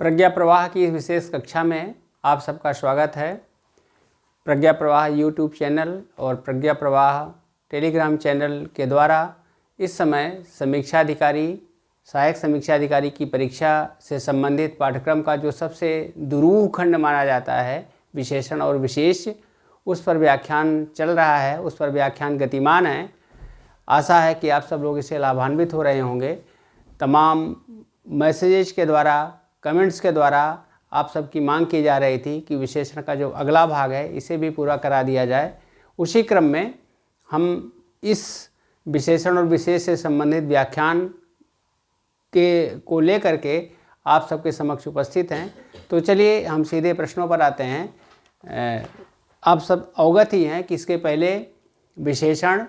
प्रज्ञा प्रवाह की इस विशेष कक्षा में आप सबका स्वागत है। प्रज्ञा प्रवाह यूट्यूब चैनल और प्रज्ञा प्रवाह टेलीग्राम चैनल के द्वारा इस समय समीक्षा अधिकारी, सहायक समीक्षा अधिकारी की परीक्षा से संबंधित पाठ्यक्रम का जो सबसे दुरूह खंड माना जाता है, विशेषण और विशेष, उस पर व्याख्यान चल रहा है, उस पर व्याख्यान गतिमान है। आशा है कि आप सब लोग इससे लाभान्वित हो रहे होंगे। तमाम मैसेजेस के द्वारा, कमेंट्स के द्वारा आप सबकी मांग की जा रही थी कि विशेषण का जो अगला भाग है इसे भी पूरा करा दिया जाए। उसी क्रम में हम इस विशेषण और विशेष से संबंधित व्याख्यान को लेकर के आप सबके समक्ष उपस्थित हैं। तो चलिए हम सीधे प्रश्नों पर आते हैं। आप सब अवगत ही हैं कि इसके पहले विशेषण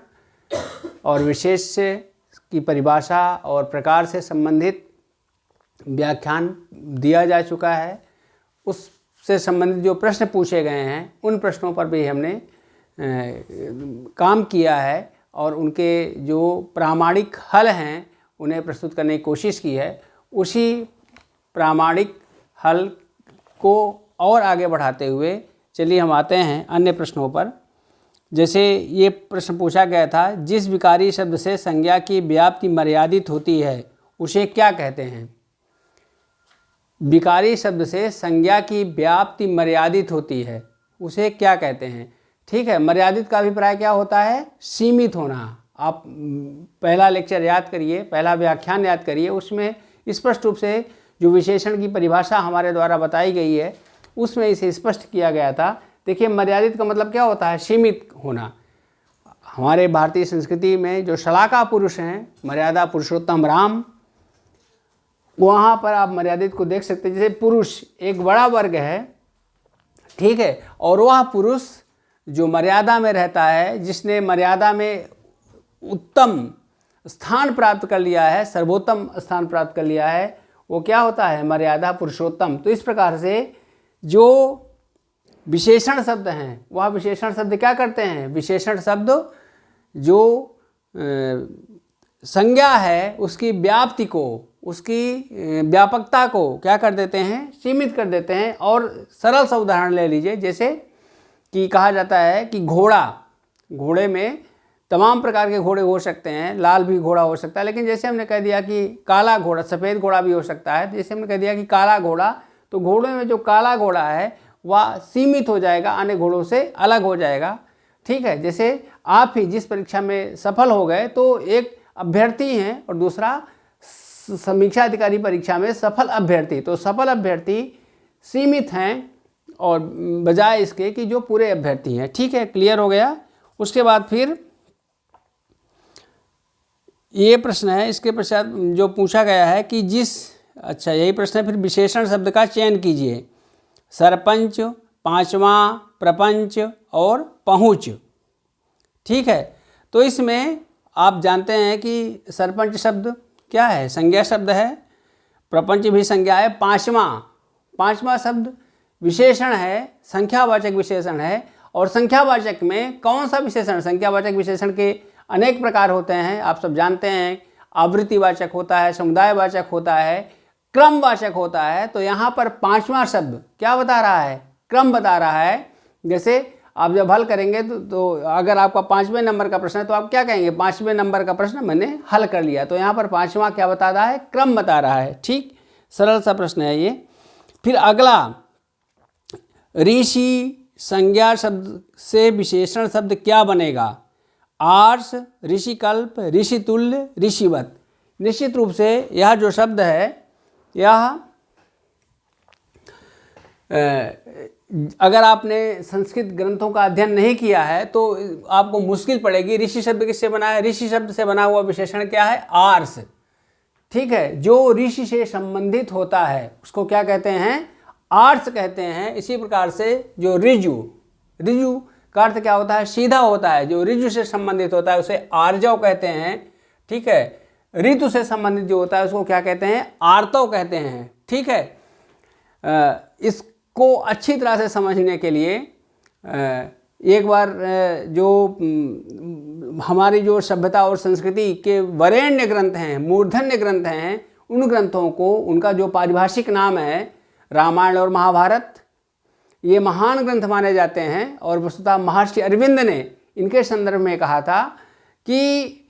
और विशेष की परिभाषा और प्रकार से संबंधित व्याख्यान दिया जा चुका है। उससे संबंधित जो प्रश्न पूछे गए हैं उन प्रश्नों पर भी हमने काम किया है और उनके जो प्रामाणिक हल हैं उन्हें प्रस्तुत करने की कोशिश की है। उसी प्रामाणिक हल को और आगे बढ़ाते हुए चलिए हम आते हैं अन्य प्रश्नों पर। जैसे ये प्रश्न पूछा गया था, जिस विकारी शब्द से संज्ञा की व्याप्ति मर्यादित होती है उसे क्या कहते हैं? विकारी शब्द से संज्ञा की व्याप्ति मर्यादित होती है उसे क्या कहते हैं? ठीक है, मर्यादित का अभिप्राय क्या होता है? सीमित होना। आप पहला लेक्चर याद करिए, पहला व्याख्यान याद करिए, उसमें स्पष्ट रूप से जो विशेषण की परिभाषा हमारे द्वारा बताई गई है उसमें इसे स्पष्ट किया गया था। देखिए, मर्यादित का मतलब क्या होता है? सीमित होना। हमारे भारतीय संस्कृति में जो शलाका पुरुष हैं, मर्यादा पुरुषोत्तम राम, वहाँ पर आप मर्यादित को देख सकते हैं। जैसे पुरुष एक बड़ा वर्ग है, ठीक है, और वह पुरुष जो मर्यादा में रहता है, जिसने मर्यादा में उत्तम स्थान प्राप्त कर लिया है, सर्वोत्तम स्थान प्राप्त कर लिया है, वो क्या होता है? मर्यादा पुरुषोत्तम। तो इस प्रकार से जो विशेषण शब्द हैं, वह विशेषण शब्द क्या करते हैं? विशेषण शब्द जो संज्ञा है उसकी व्याप्ति को, उसकी व्यापकता को क्या कर देते हैं? सीमित कर देते हैं। और सरल सा उदाहरण ले लीजिए, जैसे कि कहा जाता है कि घोड़े में तमाम प्रकार के घोड़े हो सकते हैं, लाल भी घोड़ा हो सकता है, लेकिन जैसे हमने कह दिया कि काला घोड़ा, सफ़ेद घोड़ा भी हो सकता है। जैसे हमने कह दिया कि काला घोड़ा, तो घोड़े में जो काला घोड़ा है वह सीमित हो जाएगा, अन्य घोड़ों से अलग हो जाएगा। ठीक है, जैसे आप ही जिस परीक्षा में सफल हो गए तो एक अभ्यर्थी हैं और दूसरा समीक्षा अधिकारी परीक्षा में सफल अभ्यर्थी। तो सफल अभ्यर्थी सीमित हैं और बजाय इसके कि जो पूरे अभ्यर्थी हैं। ठीक है, क्लियर हो गया। उसके बाद फिर ये प्रश्न है, इसके पश्चात जो पूछा गया है कि यही प्रश्न है, फिर विशेषण शब्द का चयन कीजिए। सरपंच, पांचवा, प्रपंच और पहुँच। ठीक है, तो इसमें आप जानते हैं कि सरपंच शब्द क्या है? संज्ञा शब्द है। प्रपंच भी संज्ञा है। पांचवा शब्द विशेषण है, संख्यावाचक विशेषण है। और संख्यावाचक में कौन सा विशेषण? संख्यावाचक विशेषण के अनेक प्रकार होते हैं, आप सब जानते हैं। आवृत्तिवाचक होता है, समुदायवाचक होता है, क्रमवाचक होता है। तो यहाँ पर पांचवा शब्द क्या बता रहा है? क्रम बता रहा है। जैसे आप जब हल करेंगे तो अगर आपका 5वें नंबर का प्रश्न है तो आप क्या कहेंगे? 5वें नंबर का प्रश्न मैंने हल कर लिया। तो यहाँ पर पांचवा क्या बता रहा है? क्रम बता रहा है। ठीक, सरल सा प्रश्न है ये। फिर अगला, ऋषि संज्ञा शब्द से विशेषण शब्द क्या बनेगा? आर्ष, ऋषिकल्प, ऋषितुल्य, ऋषिवत। निश्चित रूप से यह जो शब्द है, यह अगर आपने संस्कृत ग्रंथों का अध्ययन नहीं किया है तो आपको मुश्किल पड़ेगी। ऋषि शब्द किससे बना है? ऋषि शब्द से बना हुआ विशेषण क्या है? आर्ष। ठीक है, जो ऋषि से संबंधित होता है उसको क्या कहते हैं? आर्ष कहते हैं। इसी प्रकार से जो ऋजु का अर्थ क्या होता है? सीधा होता है। जो ऋजु से संबंधित होता है उसे आर्जव कहते हैं। ठीक है, ऋतु से संबंधित जो होता है उसको क्या कहते हैं? आर्तव कहते हैं। ठीक है, इसको अच्छी तरह से समझने के लिए एक बार जो हमारी जो सभ्यता और संस्कृति के वरेण्य ग्रंथ हैं, मूर्धन्य ग्रंथ हैं, उन ग्रंथों को, उनका जो पारिभाषिक नाम है रामायण और महाभारत ये महान ग्रंथ माने जाते हैं। और वस्तुतः महर्षि अरविंद ने इनके संदर्भ में कहा था कि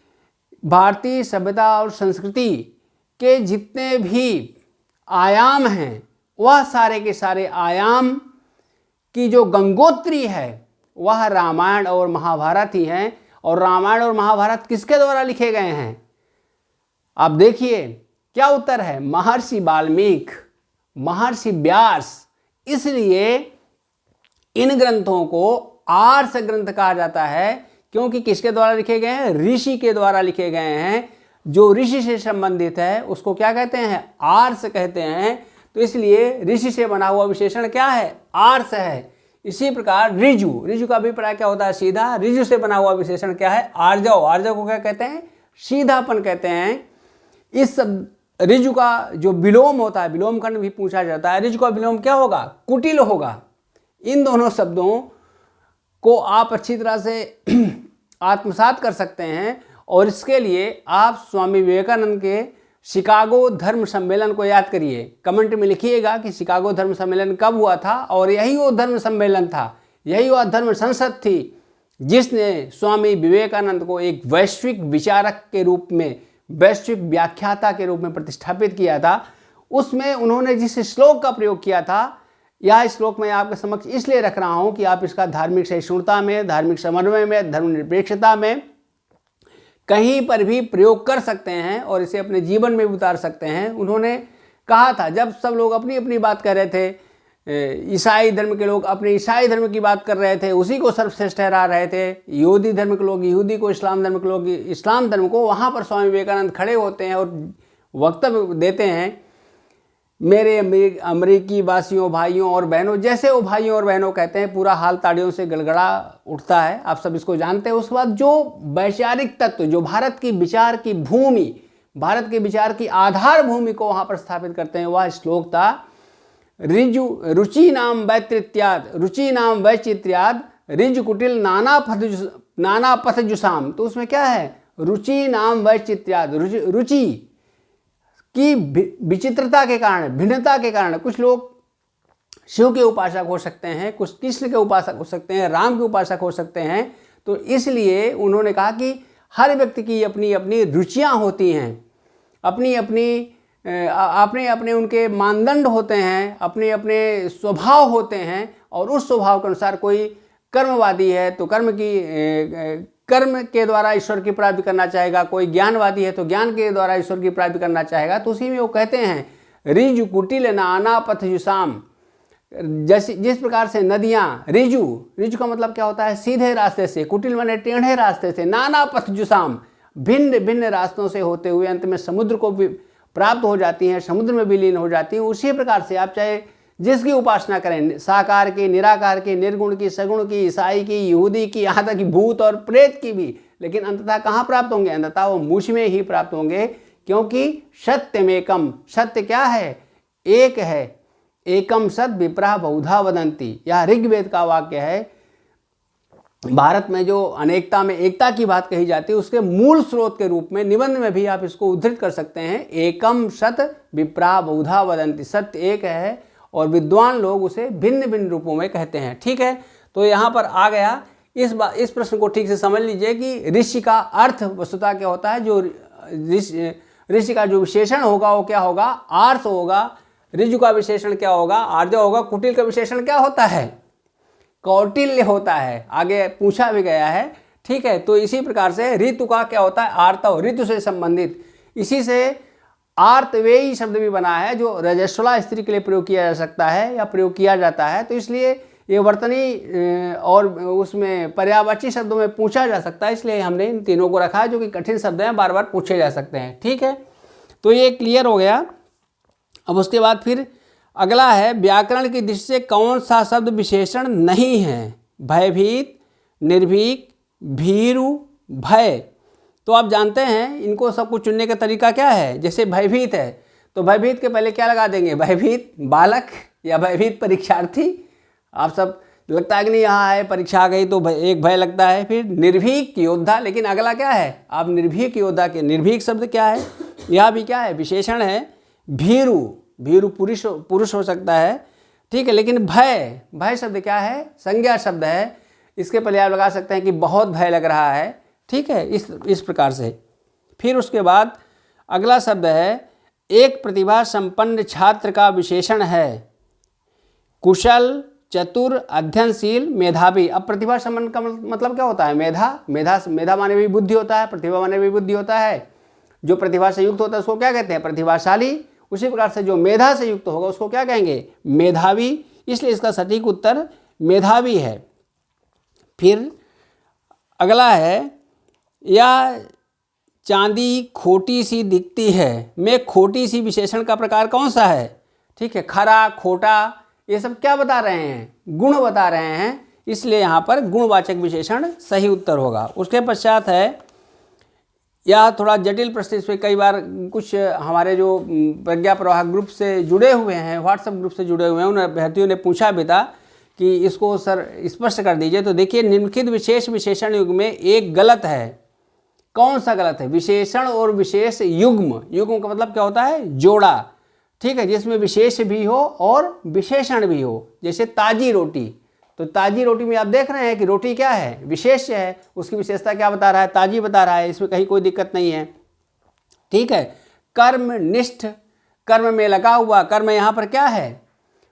भारतीय सभ्यता और संस्कृति के जितने भी आयाम हैं वह सारे के सारे आयाम की जो गंगोत्री है वह रामायण और महाभारत ही हैं। और रामायण और महाभारत किसके द्वारा लिखे गए हैं? आप देखिए क्या उत्तर है, महर्षि वाल्मीकि, महर्षि व्यास। इसलिए इन ग्रंथों को आर्ष ग्रंथ कहा जाता है, क्योंकि किसके द्वारा लिखे गए हैं? ऋषि के द्वारा लिखे गए हैं। जो ऋषि से संबंधित है उसको क्या कहते हैं? आर्ष कहते हैं। तो इसलिए ऋषि से बना हुआ विशेषण क्या है? आर्ष है। इसी प्रकार ऋजु, ऋजु का अभिप्राय क्या होता है? सीधा। ऋजु से बना हुआ विशेषण क्या है? आर्जव, आर्जव को क्या कहते हैं? सीधापन कहते हैं। इस ऋजु का जो विलोम होता है, विलोम खंड भी पूछा जाता है, ऋजु का विलोम क्या होगा? कुटिल होगा। इन दोनों शब्दों को आप अच्छी तरह से आत्मसात कर सकते हैं। और इसके लिए आप स्वामी विवेकानंद के शिकागो धर्म सम्मेलन को याद करिए। कमेंट में लिखिएगा कि शिकागो धर्म सम्मेलन कब हुआ था, और यही वो धर्म सम्मेलन था, यही वह धर्म संसद थी जिसने स्वामी विवेकानंद को एक वैश्विक विचारक के रूप में, वैश्विक व्याख्याता के रूप में प्रतिष्ठापित किया था। उसमें उन्होंने जिस श्लोक का प्रयोग किया था, यह श्लोक मैं आपके समक्ष इसलिए रख रहा हूँ कि आप इसका धार्मिक सहिष्णुता में, धार्मिक समन्वय में, धर्मनिरपेक्षता में कहीं पर भी प्रयोग कर सकते हैं और इसे अपने जीवन में भी उतार सकते हैं। उन्होंने कहा था, जब सब लोग अपनी अपनी बात कर रहे थे, ईसाई धर्म के लोग अपने ईसाई धर्म की बात कर रहे थे, उसी को सर्वश्रेष्ठ ठहरा रहे थे, यहूदी धर्म के लोग यहूदी को, इस्लाम धर्म के लोग इस्लाम धर्म को, वहाँ पर स्वामी विवेकानंद खड़े होते हैं और वक्तव्य देते हैं, मेरे अमेरिकी वासियों, भाइयों और बहनों। जैसे वो भाइयों और बहनों कहते हैं, पूरा हाल ताड़ियों से गड़गड़ा उठता है। आप सब इसको जानते हैं। उसके बाद जो वैचारिक तत्व, जो भारत की विचार की भूमि, भारत के विचार की आधार भूमि को वहाँ पर स्थापित करते हैं, वह श्लोक था ऋजु रुचि नाम वैत्रित्याद, रुचि नाम वैचित्र्याद ऋजु कुटिल नाना पथ जुसाम। तो उसमें क्या है? रुचि नाम वैचित्र्याद, रुचि की विचित्रता के कारण, भिन्नता के कारण, कुछ लोग शिव के उपासक हो सकते हैं, कुछ कृष्ण के उपासक हो सकते हैं, राम के उपासक हो सकते हैं। तो इसलिए उन्होंने कहा कि हर व्यक्ति की अपनी अपनी रुचियां होती हैं, अपने अपने उनके मानदंड होते हैं, अपने अपने स्वभाव होते हैं। और उस स्वभाव के अनुसार कोई कर्मवादी है तो कर्म के द्वारा ईश्वर की प्राप्ति करना चाहेगा, कोई ज्ञानवादी है तो ज्ञान के द्वारा ईश्वर की प्राप्ति करना चाहेगा। तो उसी में वो कहते हैं ऋजु कुटिल नाना पथ जुसाम। जैसे जिस प्रकार से नदियाँ, ऋजु का मतलब क्या होता है? सीधे रास्ते से, कुटिल माने टेढ़े रास्ते से, नाना पथ जुसाम भिन्न भिन्न रास्तों से होते हुए अंत में समुद्र को भी प्राप्त हो जाती हैं, समुद्र में विलीन हो जाती हैं। उसी प्रकार से आप चाहे जिसकी उपासना करें, साकार की, निराकार की, निर्गुण की, सगुण की, ईसाई की, यहूदी की, यहाँ तक कि भूत और प्रेत की भी, लेकिन अंततः कहाँ प्राप्त होंगे? अंततः वो मुझ में ही प्राप्त होंगे। क्योंकि सत्यमेकम, सत्य क्या है? एक है। एकम सत विप्रा बहुधा वदंती, यह ऋग्वेद का वाक्य है। भारत में जो अनेकता में एकता की बात कही जाती है, उसके मूल स्रोत के रूप में निबंध में भी आप इसको उद्धृत कर सकते हैं। एकम सत विप्रा बहुधा वदंती, सत्य एक है और विद्वान लोग उसे भिन्न भिन्न रूपों में कहते हैं। ठीक है, तो यहाँ पर आ गया। इस प्रश्न को ठीक से समझ लीजिए कि ऋषि का अर्थ वस्तुतः क्या होता है। जो ऋषि का जो विशेषण होगा वो क्या होगा? आर्ष होगा। ऋजु का विशेषण क्या होगा? आर्जव होगा। कुटिल का विशेषण क्या होता है? कौटिल्य होता है। आगे पूछा भी गया है। ठीक है, तो इसी प्रकार से ऋतु का क्या होता है? आर्तव, ऋतु से संबंधित। इसी से आर्तवेयी शब्द भी बना है, जो रजस्वला स्त्री के लिए प्रयोग किया जा सकता है या प्रयोग किया जाता है। तो इसलिए ये वर्तनी और उसमें पर्यायवाची शब्दों में पूछा जा सकता है, इसलिए हमने इन तीनों को रखा है, जो कि कठिन शब्द हैं, बार बार पूछे जा सकते हैं। ठीक है, तो ये क्लियर हो गया। अब उसके बाद फिर अगला है, व्याकरण की दृष्टि से कौन सा शब्द विशेषण नहीं है? भयभीत, निर्भीक, भीरु, भय। तो आप जानते हैं इनको सबको चुनने का तरीका क्या है। जैसे भयभीत है तो भयभीत के पहले क्या लगा देंगे? भयभीत बालक या भयभीत परीक्षार्थी। आप सब लगता है कि नहीं, यहाँ है परीक्षा आ गई तो एक भय लगता है। फिर निर्भीक योद्धा, लेकिन अगला क्या है? आप निर्भीक योद्धा के, निर्भीक शब्द क्या है? यह भी क्या है? विशेषण है। भीरु, भीरु पुरुष हो सकता है, ठीक है। लेकिन भय, भय शब्द क्या है? संज्ञा शब्द है। इसके पहले आप लगा सकते हैं कि बहुत भय लग रहा है, ठीक है, इस प्रकार से। फिर उसके बाद अगला शब्द है, एक प्रतिभा संपन्न छात्र का विशेषण है कुशल, चतुर, अध्ययनशील, मेधावी। अब प्रतिभा संपन्न का मतलब क्या होता है? मेधा माने भी बुद्धि होता है, प्रतिभा माने भी बुद्धि होता है। जो प्रतिभा से युक्त होता है उसको क्या कहते हैं? प्रतिभाशाली। उसी प्रकार से जो मेधा से युक्त होगा उसको क्या कहेंगे? मेधावी। इसलिए इसका सटीक उत्तर मेधावी है। फिर अगला है, या चांदी खोटी सी दिखती है में खोटी सी विशेषण का प्रकार कौन सा है? ठीक है, खरा, खोटा, ये सब क्या बता रहे हैं? गुण बता रहे हैं। इसलिए यहाँ पर गुणवाचक विशेषण सही उत्तर होगा। उसके पश्चात है, या थोड़ा जटिल प्रश्न, इसमें कई बार कुछ हमारे जो प्रज्ञा प्रवाह ग्रुप से जुड़े हुए हैं, व्हाट्सएप ग्रुप से जुड़े हुए हैं, उन अभ्यर्थियों ने पूछा भी था कि इसको सर स्पष्ट कर दीजिए। तो देखिए, निम्नलिखित विशेष विशेषण युग्म में एक गलत है। कौन सा गलत है? विशेषण और विशेष युग्म। युग्म का मतलब क्या होता है? जोड़ा, ठीक है, जिसमें विशेष भी हो और विशेषण भी हो। जैसे ताजी रोटी, तो ताजी रोटी में आप देख रहे हैं कि रोटी क्या है? विशेष है। उसकी विशेषता क्या बता रहा है? ताजी बता रहा है। इसमें कहीं कोई दिक्कत नहीं है, ठीक है। कर्मनिष्ठ, कर्म में लगा हुआ, कर्म यहाँ पर क्या है?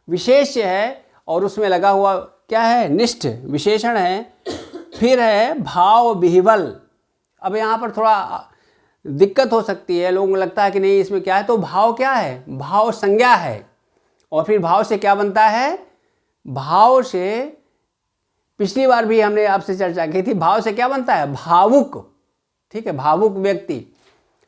विशेष है, और उसमें लगा हुआ क्या है? निष्ठ, विशेषण है। फिर है भाव विह्वल। अब यहाँ पर थोड़ा दिक्कत हो सकती है, लोगों को लगता है कि नहीं इसमें क्या है, तो भाव क्या है? भाव संज्ञा है। और फिर भाव से क्या बनता है? भाव से पिछली बार भी हमने आपसे चर्चा की थी, भाव से क्या बनता है? भावुक, ठीक है, भावुक व्यक्ति,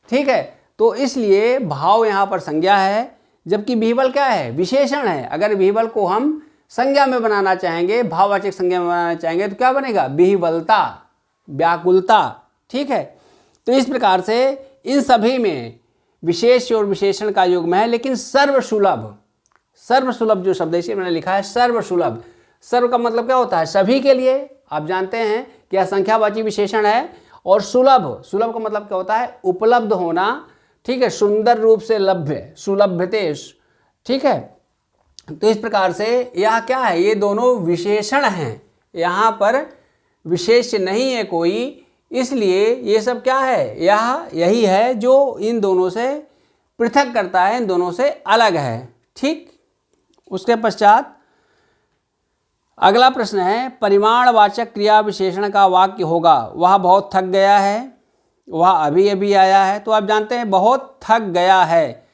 ठीक है। तो इसलिए भाव यहाँ पर संज्ञा है, जबकि विह्वल क्या है? विशेषण है। अगर विह्वल को हम संज्ञा में बनाना चाहेंगे, भाववाचक संज्ञा में बनाना चाहेंगे, तो क्या बनेगा? विह्वलता, व्याकुलता, ठीक है। तो इस प्रकार से इन सभी में विशेष और विशेषण का युग्म है। लेकिन सर्वसुलभ, सर्वसुलभ जो शब्द है इसे मैंने लिखा है सर्वसुलभ। सर्व का मतलब क्या होता है? सभी के लिए। आप जानते हैं कि यह संख्यावाची विशेषण है। और सुलभ, सुलभ का मतलब क्या होता है? उपलब्ध होना, ठीक है, सुंदर रूप से लभ्य, सुलभ्यते, ठीक है। तो इस प्रकार से यह क्या है? ये दोनों विशेषण हैं, यहाँ पर विशेष नहीं है कोई। इसलिए ये सब क्या है? यही है जो इन दोनों से पृथक करता है, इन दोनों से अलग है, ठीक। उसके पश्चात अगला प्रश्न है, परिमाणवाचक क्रिया विशेषण का वाक्य होगा, वह बहुत थक गया है, वह अभी अभी आया है। तो आप जानते हैं बहुत थक गया है,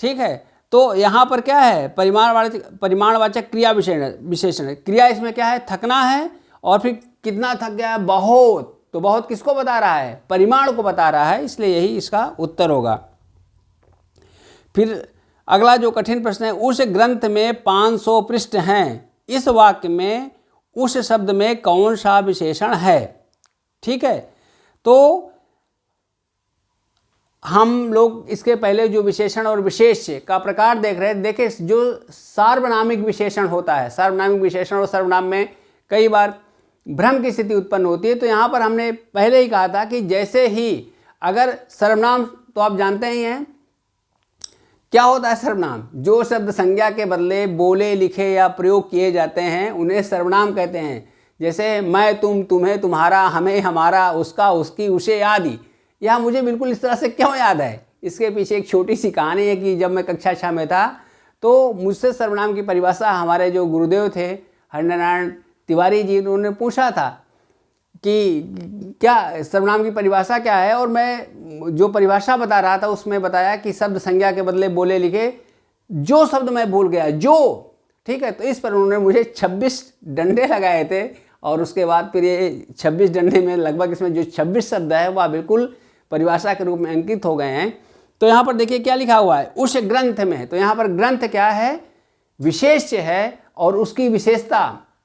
ठीक है। तो यहाँ पर क्या है? परिमाणवाचक क्रिया विशेषण। क्रिया इसमें क्या है? थकना है। और फिर कितना थक गया है? बहुत। तो बहुत किसको बता रहा है? परिमाण को बता रहा है। इसलिए यही इसका उत्तर होगा। फिर अगला जो कठिन प्रश्न है, उस ग्रंथ में 500 पृष्ठ हैं, इस वाक्य में उस शब्द में कौन सा विशेषण है? ठीक है, तो हम लोग इसके पहले जो विशेषण और विशेष का प्रकार देख रहे हैं। देखिए, जो सार्वनामिक विशेषण होता है, सार्वनामिक विशेषण और सर्वनाम में कई बार भ्रम की स्थिति उत्पन्न होती है। तो यहाँ पर हमने पहले ही कहा था कि जैसे ही अगर सर्वनाम, तो आप जानते ही हैं क्या होता है सर्वनाम? जो शब्द संज्ञा के बदले बोले, लिखे या प्रयोग किए जाते हैं उन्हें सर्वनाम कहते हैं। जैसे मैं, तुम, तुम्हें, तुम्हारा, हमें, हमारा, उसका, उसकी, उसे आदि। यह मुझे बिल्कुल इस तरह से क्यों याद है? इसके पीछे एक छोटी सी कहानी है कि जब मैं कक्षा 6 में था तो मुझसे सर्वनाम की परिभाषा हमारे जो गुरुदेव थे हरिनारायण तिवारी जी, उन्होंने पूछा था कि क्या सर्वनाम की परिभाषा क्या है। और मैं जो परिभाषा बता रहा था उसमें बताया कि शब्द संज्ञा के बदले बोले, लिखे, जो शब्द मैं भूल गया, जो, ठीक है। तो इस पर उन्होंने मुझे 26 डंडे लगाए थे। और उसके बाद फिर ये 26 डंडे में लगभग इसमें जो 26 शब्द है वह बिल्कुल परिभाषा के रूप में अंकित हो गए हैं। तो यहाँ पर देखिए क्या लिखा हुआ है, उस ग्रंथ में। तो यहाँ पर ग्रंथ क्या है? विशेष्य है। और उसकी विशेषता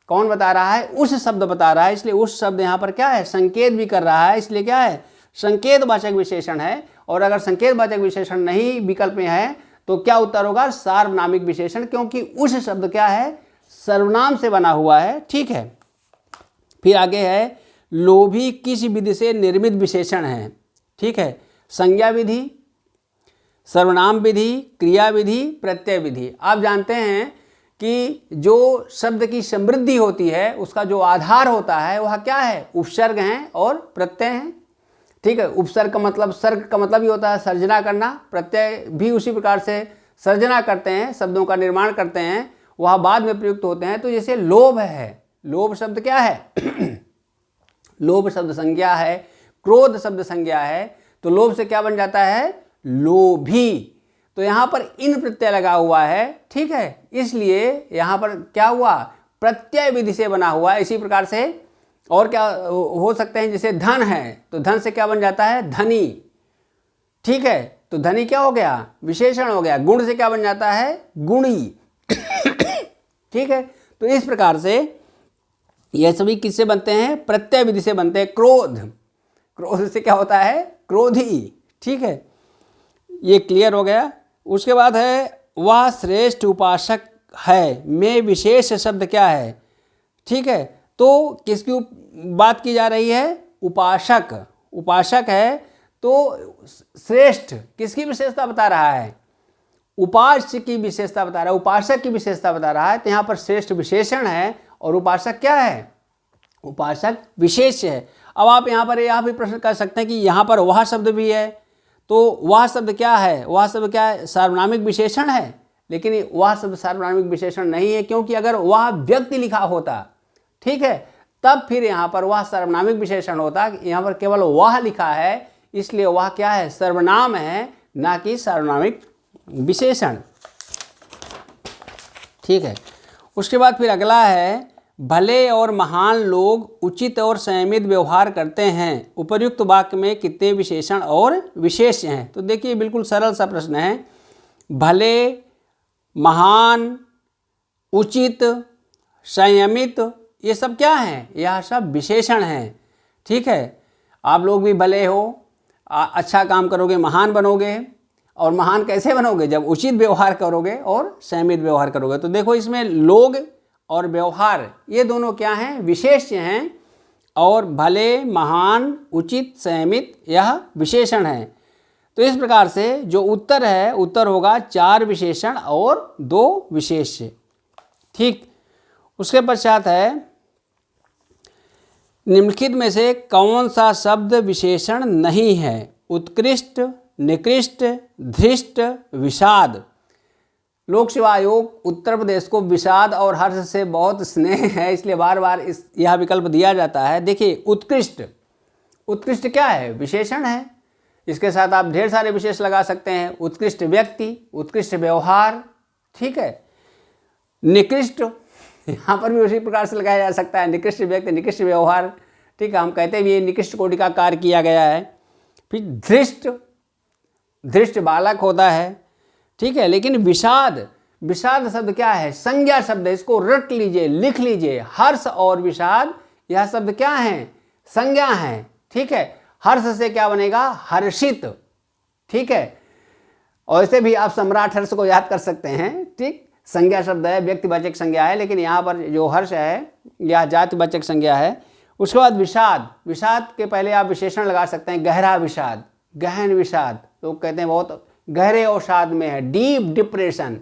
कौन बता रहा है? उस शब्द बता रहा है। इसलिए उस शब्द यहाँ पर क्या है? संकेत भी कर रहा है। इसलिए क्या है? संकेतवाचक विशेषण है। और अगर संकेतवाचक विशेषण नहीं विकल्प में है तो क्या उत्तर होगा? सार्वनामिक विशेषण, क्योंकि उस शब्द क्या है? सर्वनाम से बना हुआ है, ठीक है। फिर आगे है, लोभी किस विधि से निर्मित विशेषण है? ठीक है, संज्ञा विधि, सर्वनाम विधि, क्रिया विधि, प्रत्यय विधि। आप जानते हैं कि जो शब्द की समृद्धि होती है उसका जो आधार होता है वह क्या है? उपसर्ग हैं और प्रत्यय हैं। ठीक है, उपसर्ग का मतलब, सर्ग का मतलब ही होता है सर्जना करना। प्रत्यय भी उसी प्रकार से सर्जना करते हैं, शब्दों का निर्माण करते हैं, वह बाद में प्रयुक्त होते हैं। तो जैसे लोभ है, लोभ शब्द क्या है? लोभ शब्द संज्ञा है, क्रोध शब्द संज्ञा है, तो लोभ से क्या बन जाता है? लोभी। तो यहाँ पर इन प्रत्यय लगा हुआ है, ठीक है, इसलिए यहाँ पर क्या हुआ? प्रत्यय विधि से बना हुआ है। इसी प्रकार से और क्या हो सकते हैं? जैसे धन है, तो धन से क्या बन जाता है? धनी। ठीक है, तो धनी क्या हो गया? विशेषण हो गया। गुण से क्या बन जाता है? गुणी। ठीक है, तो इस प्रकार से यह सभी किससे बनते हैं? प्रत्यय विधि से बनते हैं। क्रोध, क्रोध से क्या होता है? क्रोधी। ठीक है, ये क्लियर हो गया। उसके बाद है वह श्रेष्ठ उपासक है में विशेष शब्द क्या है? ठीक है, तो किसकी बात की जा रही है? उपासक। उपासक है तो श्रेष्ठ किसकी विशेषता बता रहा है? उपास्य की विशेषता बता रहा है, उपासक की विशेषता बता रहा है। तो यहाँ पर श्रेष्ठ विशेषण है और उपासक क्या है? उपासक विशेष है। अब आप यहाँ पर यह भी प्रश्न कर सकते हैं कि यहाँ पर वह शब्द भी है, तो वह शब्द क्या है? वह शब्द क्या है? सार्वनामिक विशेषण है। लेकिन वह शब्द सार्वनामिक विशेषण नहीं है, क्योंकि अगर वह व्यक्ति लिखा होता, ठीक है, तब फिर यहाँ पर वह सर्वनामिक विशेषण होता। यहाँ पर केवल वह लिखा है, इसलिए वह क्या है? सर्वनाम है, ना कि सार्वनामिक विशेषण। ठीक है, उसके बाद फिर अगला है भले और महान लोग उचित और संयमित व्यवहार करते हैं। उपर्युक्त वाक्य में कितने विशेषण और विशेष हैं? तो देखिए बिल्कुल सरल सा प्रश्न है। भले, महान, उचित, संयमित, ये सब क्या हैं? यह सब विशेषण हैं। ठीक है, आप लोग भी भले हो, अच्छा काम करोगे, महान बनोगे। और महान कैसे बनोगे? जब उचित व्यवहार करोगे और संयमित व्यवहार करोगे। तो देखो इसमें लोग और व्यवहार ये दोनों क्या हैं? विशेष्य हैं। और भले, महान, उचित, संयमित यह विशेषण है। तो इस प्रकार से जो उत्तर है, उत्तर होगा 4 विशेषण और 2 विशेष्य। ठीक, उसके पश्चात है निम्नलिखित में से कौन सा शब्द विशेषण नहीं है? उत्कृष्ट, निकृष्ट, धृष्ट, विषाद। लोक सेवा आयोग उत्तर प्रदेश को विषाद और हर्ष से बहुत स्नेह है, इसलिए बार बार यह विकल्प दिया जाता है। देखिए उत्कृष्ट, उत्कृष्ट क्या है? विशेषण है। इसके साथ आप ढेर सारे विशेष लगा सकते हैं। उत्कृष्ट व्यक्ति, उत्कृष्ट व्यवहार। ठीक है, निकृष्ट यहाँ पर भी उसी प्रकार से लगाया जा सकता है। निकृष्ट व्यक्ति, निकृष्ट व्यवहार। ठीक है, हम कहते भी निकृष्ट कोटि का कार्य किया गया है। फिर धृष्ट, धृष्ट बालक होता है। ठीक है, लेकिन विषाद, विषाद शब्द क्या है? संज्ञा शब्द है, इसको रट लीजिए, लिख लीजिए। हर्ष और विषाद यह शब्द क्या है? संज्ञा है। ठीक है, हर्ष से क्या बनेगा? हर्षित। ठीक है, और ऐसे भी आप सम्राट हर्ष को याद कर सकते हैं। ठीक, संज्ञा शब्द है, व्यक्तिवाचक संज्ञा है, लेकिन यहाँ पर जो हर्ष है यह जातिवाचक संज्ञा है। उसके बाद विषाद, विषाद के पहले आप विशेषण लगा सकते हैं। गहरा विषाद, गहन विषाद, लोग कहते हैं बहुत गहरे अवसाद में है, डीप डिप्रेशन।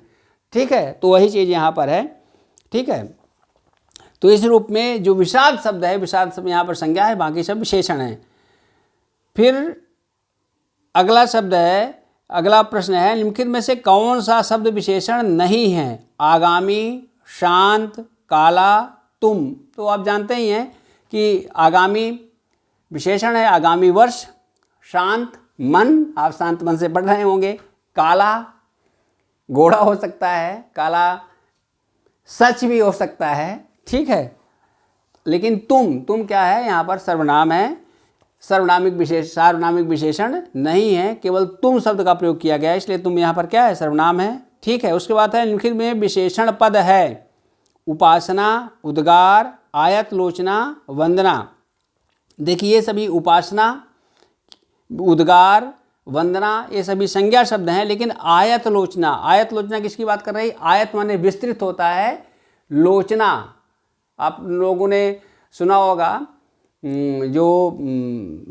ठीक है, तो वही चीज़ यहाँ पर है। ठीक है, तो इस रूप में जो विषाद शब्द है, विषाद शब्द यहाँ पर संज्ञा है, बाकी सब विशेषण है। फिर अगला शब्द है, अगला प्रश्न है निम्नलिखित में से कौन सा शब्द विशेषण नहीं है? आगामी, शांत, काला, तुम। तो आप जानते ही हैं कि आगामी विशेषण है, आगामी वर्ष। शांत, मन, आप शांत मन से पढ़ रहे होंगे। काला, घोड़ा हो सकता है, काला सच भी हो सकता है। ठीक है, लेकिन तुम क्या है? यहाँ पर सर्वनाम है, सार्वनामिक विशेषण नहीं है, केवल तुम शब्द का प्रयोग किया गया है, इसलिए तुम यहाँ पर क्या है? सर्वनाम है। ठीक है, उसके बाद है निम्नलिखित में विशेषण पद है। उपासना, उद्गार, आयतलोचना, वंदना। देखिए ये सभी उपासना, उद्गार, वंदना ये सभी संज्ञा शब्द हैं, लेकिन आयतलोचना, आयतलोचना किसकी बात कर रही? आयत माने विस्तृत होता है, लोचना आप लोगों ने सुना होगा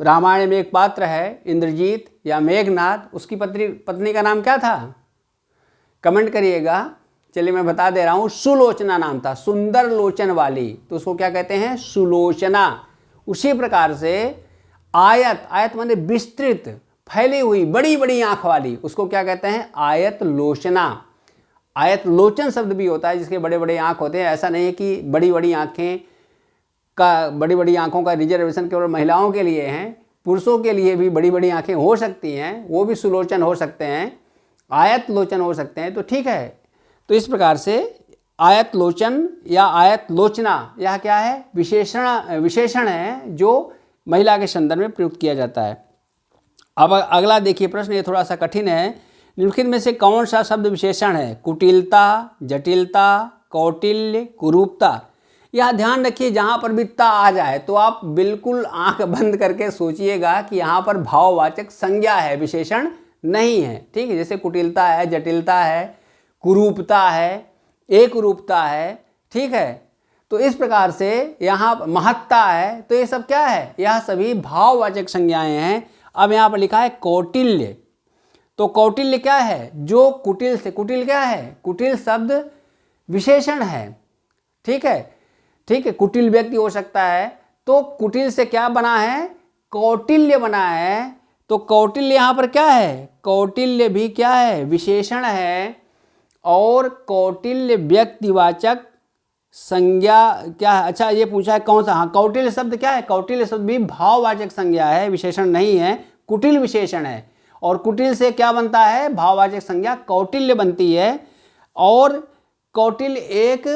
रामायण में एक पात्र है इंद्रजीत या मेघनाथ, उसकी पत्नी का नाम क्या था? कमेंट करिएगा। चलिए मैं बता दे रहा हूँ, सुलोचना नाम था, सुंदर लोचन वाली, तो उसको क्या कहते हैं? सुलोचना। उसी प्रकार से आयत, आयत माने विस्तृत, फैली हुई, बड़ी बड़ी आंख वाली, उसको क्या कहते हैं? आयत लोचना। आयत लोचन शब्द भी होता है जिसके बड़े बड़े आंख होते हैं। ऐसा नहीं है कि बड़ी बड़ी आंखें का, बड़ी बड़ी आंखों का रिजर्वेशन केवल महिलाओं के लिए हैं, पुरुषों के लिए भी बड़ी बड़ी आंखें हो सकती हैं, वो भी सुलोचन हो सकते हैं, आयत लोचन हो सकते हैं, तो ठीक है। तो इस प्रकार से आयत लोचन या आयत लोचना, यह क्या है? विशेषण है जो महिला के संदर्भ में प्रयुक्त किया जाता है। अब अगला देखिए प्रश्न, ये थोड़ा सा कठिन है। निम्नलिखित में से कौन सा शब्द विशेषण है? कुटिलता, जटिलता, कौटिल्य, कुरूपता। यह ध्यान रखिए, जहाँ पर भी ता आ जाए तो आप बिल्कुल आंख बंद करके सोचिएगा कि यहाँ पर भाववाचक संज्ञा है, विशेषण नहीं है। ठीक है, जैसे कुटिलता है, जटिलता है, कुरूपता है, एक रूपता है। ठीक है, तो इस प्रकार से यहाँ महत्ता है, तो ये सब क्या है? यह सभी भाववाचक संज्ञाएं हैं। अब यहाँ पर लिखा है कौटिल्य, तो कौटिल्य क्या है? जो कुटिल से, कुटिल क्या है? कुटिल शब्द विशेषण है। ठीक है, ठीक है, कुटिल व्यक्ति हो सकता है, तो कुटिल से क्या बना है? कौटिल्य बना है। तो कौटिल्य यहाँ पर क्या है? कौटिल्य भी क्या है? विशेषण है। और कौटिल्य व्यक्तिवाचक संज्ञा क्या है? अच्छा, ये पूछा है कौन सा? हाँ, कौटिल्य शब्द क्या है? कौटिल्य शब्द भी भाववाचक संज्ञा है, विशेषण नहीं है, कुटिल विशेषण है। और कुटिल से क्या बनता है? भाववाचक संज्ञा कौटिल्य बनती है। और कौटिल्य एक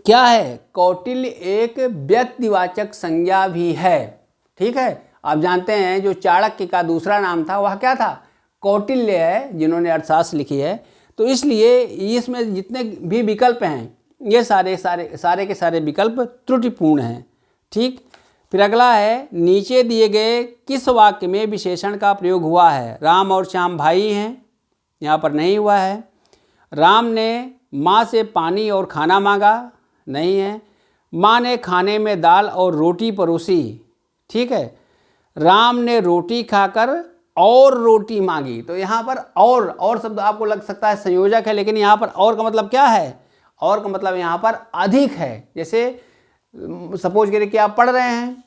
क्या है? कौटिल्य एक व्यक्तिवाचक संज्ञा भी है। ठीक है, आप जानते हैं जो चाणक्य का दूसरा नाम था वह क्या था? कौटिल्य है, जिन्होंने अर्थशास्त्र लिखी है। तो इसलिए इसमें जितने भी विकल्प हैं ये सारे के सारे विकल्प त्रुटिपूर्ण हैं। ठीक, फिर अगला है, नीचे दिए गए किस वाक्य में विशेषण का प्रयोग हुआ है? राम और श्याम भाई हैं, यहाँ पर नहीं हुआ है। राम ने माँ से पानी और खाना मांगा, नहीं है। माँ ने खाने में दाल और रोटी परोसी। ठीक है, राम ने रोटी खाकर और रोटी मांगी, तो यहाँ पर और शब्द आपको लग सकता है संयोजक है, लेकिन यहाँ पर और का मतलब क्या है? और का मतलब यहाँ पर अधिक है। जैसे सपोज करिए कि आप पढ़ रहे हैं,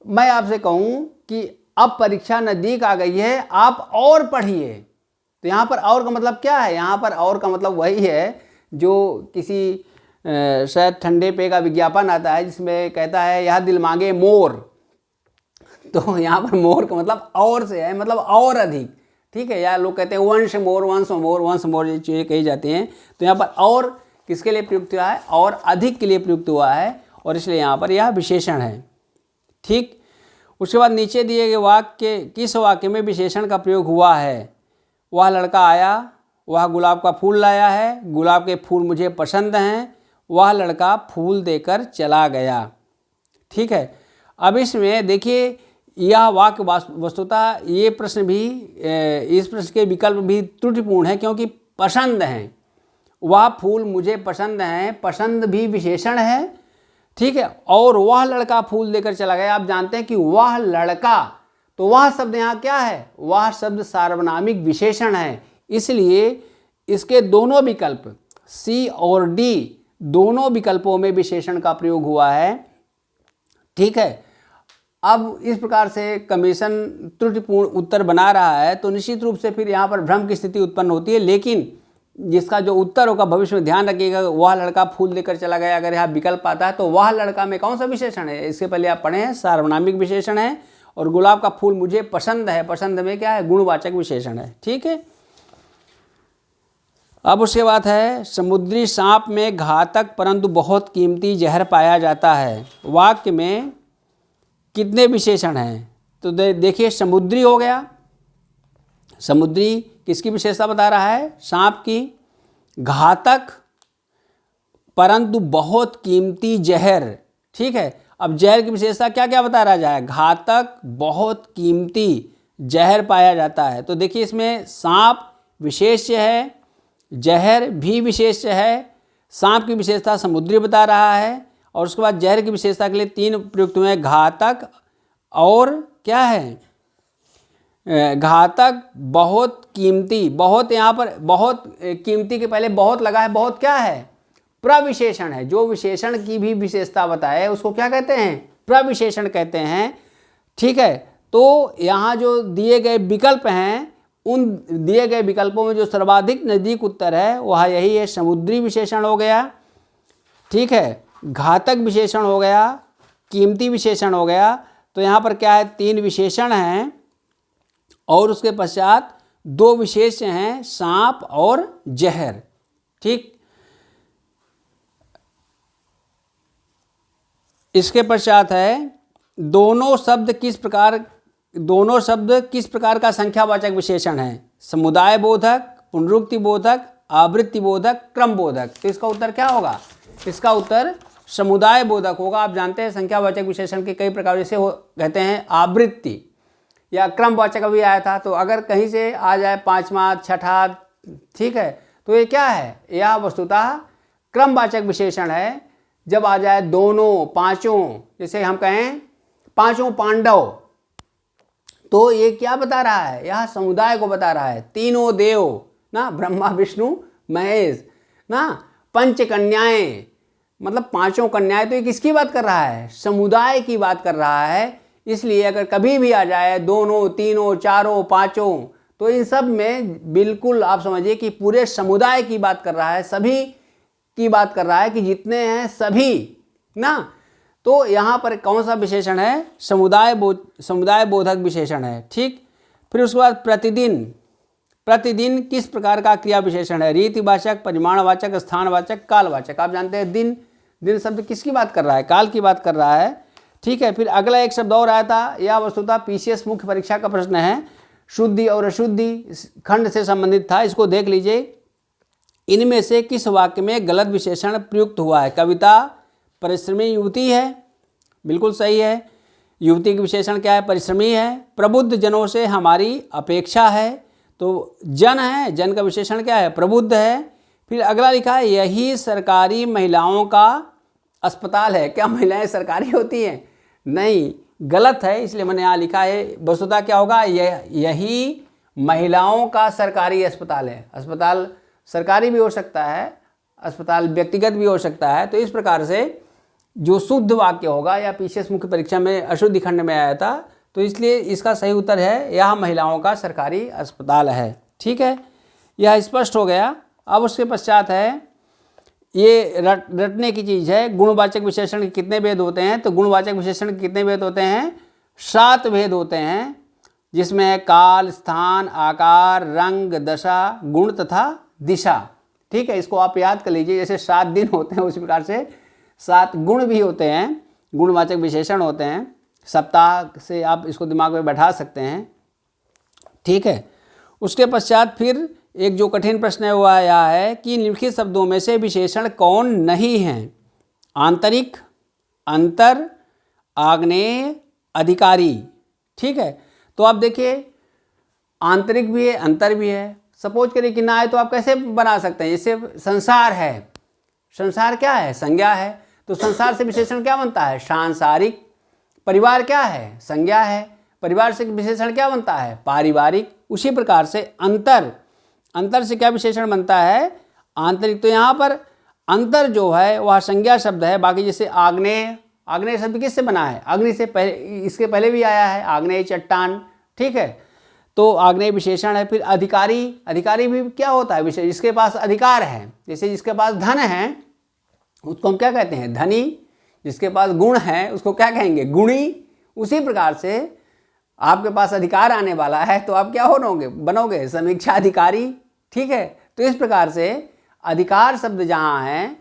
मैं आपसे कहूँ कि अब परीक्षा नज़दीक आ गई है, आप और पढ़िए, तो यहाँ पर और का मतलब क्या है? यहाँ पर और का मतलब वही है जो किसी शायद ठंडे पेय का विज्ञापन आता है जिसमें कहता है यह दिल मांगे मोर, तो यहाँ पर मोर का मतलब और से है, मतलब और अधिक। ठीक है, या लोग कहते हैं वंश मोर ये चीज़ें कही जाती हैं, तो यहाँ पर और किसके लिए प्रयुक्त हुआ है? और अधिक के लिए प्रयुक्त हुआ है, और इसलिए यहाँ पर यह विशेषण है। ठीक, उसके बाद नीचे दिए गए वाक्य, किस वाक्य में विशेषण का प्रयोग हुआ है? वह लड़का आया, वह गुलाब का फूल लाया है, गुलाब के फूल मुझे पसंद हैं, वह लड़का फूल देकर चला गया। ठीक है, अब इसमें देखिए यह वाक्य वस्तुतः ये प्रश्न भी, इस प्रश्न के विकल्प भी त्रुटिपूर्ण है, क्योंकि पसंद हैं, वह फूल मुझे पसंद हैं, पसंद भी विशेषण है। ठीक है, और वह लड़का फूल देकर चला गया। आप जानते हैं कि वह लड़का, तो वह शब्द यहाँ क्या है? वह शब्द सार्वनामिक विशेषण है, इसलिए इसके दोनों विकल्प सी और डी दोनों विकल्पों में विशेषण का प्रयोग हुआ है। ठीक है, अब इस प्रकार से कमीशन त्रुटिपूर्ण उत्तर बना रहा है, तो निश्चित रूप से फिर यहाँ पर भ्रम की स्थिति उत्पन्न होती है। लेकिन जिसका जो उत्तर होगा भविष्य में ध्यान रखिएगा, वह लड़का फूल देकर चला गया, अगर यहाँ विकल्प आता है तो वह लड़का में कौन सा विशेषण है? इससे पहले आप पढ़े हैं, सार्वनामिक विशेषण है। और गुलाब का फूल मुझे पसंद है, पसंद में क्या है? गुणवाचक विशेषण है। ठीक है, अब उसके बाद है, समुद्री सांप में घातक परंतु बहुत कीमती जहर पाया जाता है। वाक्य में कितने विशेषण हैं? तो देखिए, समुद्री हो गया, समुद्री किसकी विशेषता बता रहा है? सांप की। घातक परंतु बहुत कीमती जहर। ठीक है, अब जहर की विशेषता क्या क्या बता रहा जाए? घातक, बहुत कीमती जहर पाया जाता है। तो देखिए इसमें सांप विशेष्य है, जहर भी विशेष्य है। सांप की विशेषता समुद्री बता रहा है, और उसके बाद जहर की विशेषता के लिए 3 प्रयुक्त हुए हैं, घातक और क्या है, घातक, बहुत कीमती। बहुत यहाँ पर बहुत कीमती के पहले बहुत लगा है, बहुत क्या है, प्रविशेषण है। जो विशेषण की भी विशेषता बताए उसको क्या कहते हैं, प्रविशेषण कहते हैं। ठीक है, तो यहाँ जो दिए गए विकल्प हैं, उन दिए गए विकल्पों में जो सर्वाधिक नज़दीक उत्तर है वह यही है, समुद्री विशेषण हो गया, ठीक है, घातक विशेषण हो गया, कीमती विशेषण हो गया। तो यहाँ पर क्या है, 3 विशेषण हैं और उसके पश्चात 2 विशेष हैं, सांप और जहर। ठीक, इसके पश्चात है दोनों शब्द किस प्रकार का संख्यावाचक विशेषण है, समुदाय बोधक, पुनरुक्ति बोधक, आवृत्ति बोधक, क्रम बोधक। तो इसका उत्तर क्या होगा, इसका उत्तर समुदाय बोधक होगा। आप जानते हैं संख्यावाचक विशेषण के कई प्रकार, जैसे कहते हैं आवृत्ति या क्रमवाचक अभी आया था। तो अगर कहीं से आ जाए 5वां 6ठा, ठीक है, तो ये क्या है, यह वस्तुतः क्रमवाचक विशेषण है। जब आ जाए दोनों, पांचों, जैसे हम कहें 5 पांडव, तो ये क्या बता रहा है, यह समुदाय को बता रहा है। 3 देव ना, ब्रह्मा विष्णु महेश ना, 5 कन्याएं, मतलब 5 कन्याएं, तो ये किसकी बात कर रहा है, समुदाय की बात कर रहा है। इसलिए अगर कभी भी आ जाए दोनों, 3, 4, 5, तो इन सब में बिल्कुल आप समझिए कि पूरे समुदाय की बात कर रहा है, सभी की बात कर रहा है कि जितने हैं सभी ना। तो यहाँ पर कौन सा विशेषण है, समुदाय बोधक विशेषण है। ठीक, फिर उसके बाद प्रतिदिन किस प्रकार का क्रिया विशेषण है, रीतिवाचक, परिमाणवाचक, स्थानवाचक, कालवाचक। आप जानते हैं दिन शब्द किसकी बात कर रहा है, काल की बात कर रहा है। ठीक है, फिर अगला एक शब्द और आया था, यह वस्तुतः पीसीएस मुख्य परीक्षा का प्रश्न है, शुद्धि और अशुद्धि खंड से संबंधित था। इसको देख लीजिए, इनमें से किस वाक्य में गलत विशेषण प्रयुक्त हुआ है, कविता परिश्रमी युवती है, बिल्कुल सही है। युवती का विशेषण क्या है, परिश्रमी है। प्रबुद्ध जनों से हमारी अपेक्षा है, तो जन है, जन का विशेषण क्या है, प्रबुद्ध है। फिर अगला लिखा है, यही सरकारी महिलाओं का अस्पताल है। क्या महिलाएं सरकारी होती हैं, नहीं, गलत है, इसलिए मैंने यहाँ लिखा है। वस्तुतः क्या होगा, यही महिलाओं का सरकारी अस्पताल है। अस्पताल सरकारी भी हो सकता है, अस्पताल व्यक्तिगत भी हो सकता है। तो इस प्रकार से जो शुद्ध वाक्य होगा, या पीसीएस मुख्य परीक्षा में अशुद्धि खंड में आया था, तो इसलिए इसका सही उत्तर है, यह महिलाओं का सरकारी अस्पताल है। ठीक है, यह स्पष्ट हो गया। अब उसके पश्चात है, ये रटने की चीज़ है, गुणवाचक विशेषण के कितने भेद होते हैं। तो गुणवाचक विशेषण के कितने भेद होते हैं, 7 भेद होते हैं, जिसमें काल, स्थान, आकार, रंग, दशा, गुण तथा दिशा। ठीक है, इसको आप याद कर लीजिए। जैसे 7 दिन होते हैं, उसी प्रकार से 7 गुण भी होते हैं, गुणवाचक विशेषण होते हैं। सप्ताह से आप इसको दिमाग में बैठा सकते हैं। ठीक है, उसके पश्चात फिर एक जो कठिन प्रश्न है वह यह है कि निम्नलिखित शब्दों में से विशेषण कौन नहीं है, आंतरिक, अंतर, आग्नेय, अधिकारी। ठीक है, तो आप देखिए, आंतरिक भी है, अंतर भी है। सपोज करिए कि ना आए तो आप कैसे बना सकते हैं, जैसे संसार है, संसार क्या है, संज्ञा है, तो संसार से विशेषण क्या बनता है, सांसारिक। परिवार क्या है, संज्ञा है, परिवार से विशेषण क्या बनता है, पारिवारिक। उसी प्रकार से अंतर से क्या विशेषण बनता है, आंतरिक। तो यहाँ पर अंतर जो है वह संज्ञा शब्द है। बाकी जैसे आग्नेय शब्द किससे बना है, अग्नि से, पहले इसके पहले भी आया है, आग्नेय चट्टान। ठीक है, तो आग्नेय विशेषण है। फिर अधिकारी भी क्या होता है, विशेष, जिसके पास अधिकार है। जैसे जिसके पास धन है उसको हम क्या कहते हैं, धनी। जिसके पास गुण है उसको क्या कहेंगे, गुणी। उसी प्रकार से आपके पास अधिकार आने वाला है तो आप क्या बनोगे, समीक्षा अधिकारी। ठीक है, तो इस प्रकार से अधिकार शब्द जहाँ है,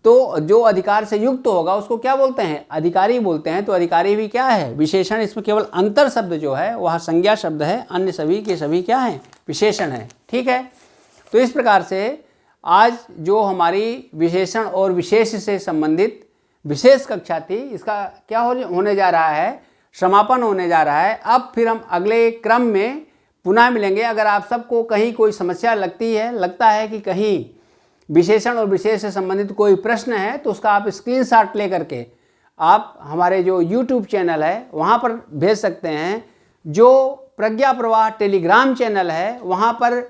तो जो अधिकार से युक्त होगा उसको क्या बोलते हैं, अधिकारी बोलते हैं। तो अधिकारी भी क्या है, विशेषण। इसमें केवल अंतर शब्द जो है वह संज्ञा शब्द है, अन्य सभी के सभी क्या है, विशेषण है। ठीक है, तो इस प्रकार से आज जो हमारी विशेषण और विशेष से संबंधित विशेष कक्षा थी, इसका क्या होने जा रहा है, समापन होने जा रहा है। अब फिर हम अगले क्रम में पुनः मिलेंगे। अगर आप सबको कहीं कोई समस्या लगता है कि कहीं विशेषण और विशेष से संबंधित कोई प्रश्न है तो उसका आप स्क्रीनशॉट ले करके आप हमारे जो YouTube चैनल है वहाँ पर भेज सकते हैं। जो प्रज्ञा प्रवाह टेलीग्राम चैनल है वहाँ पर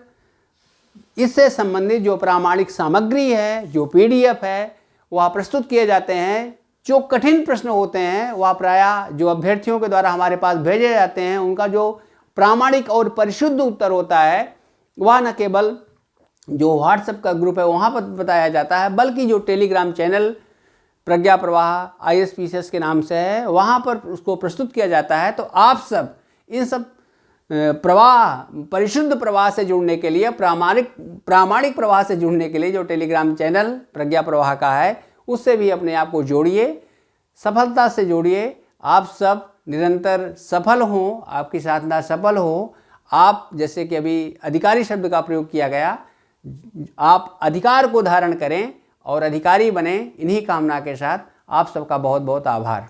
इससे संबंधित जो प्रामाणिक सामग्री है, जो PDF है, वह प्रस्तुत किए जाते हैं। जो कठिन प्रश्न होते हैं वह प्रायः जो अभ्यर्थियों के द्वारा हमारे पास भेजे जाते हैं, उनका जो प्रामाणिक और परिशुद्ध उत्तर होता है वह न केवल जो व्हाट्सएप का ग्रुप है वहाँ पर बताया जाता है, बल्कि जो टेलीग्राम चैनल प्रज्ञा प्रवाह ISPCS के नाम से है वहाँ पर उसको प्रस्तुत किया जाता है। तो आप सब इन सब परिशुद्ध प्रवाह से जुड़ने के लिए, प्रामाणिक प्रवाह से जुड़ने के लिए जो टेलीग्राम चैनल प्रज्ञा प्रवाह का है उससे भी अपने आप को जोड़िए, सफलता से जोड़िए। आप सब निरंतर सफल हों, आपकी साधना सफल हो। आप जैसे कि अभी अधिकारी शब्द का प्रयोग किया गया, आप अधिकार को धारण करें और अधिकारी बने। इन्हीं कामना के साथ आप सबका बहुत बहुत आभार।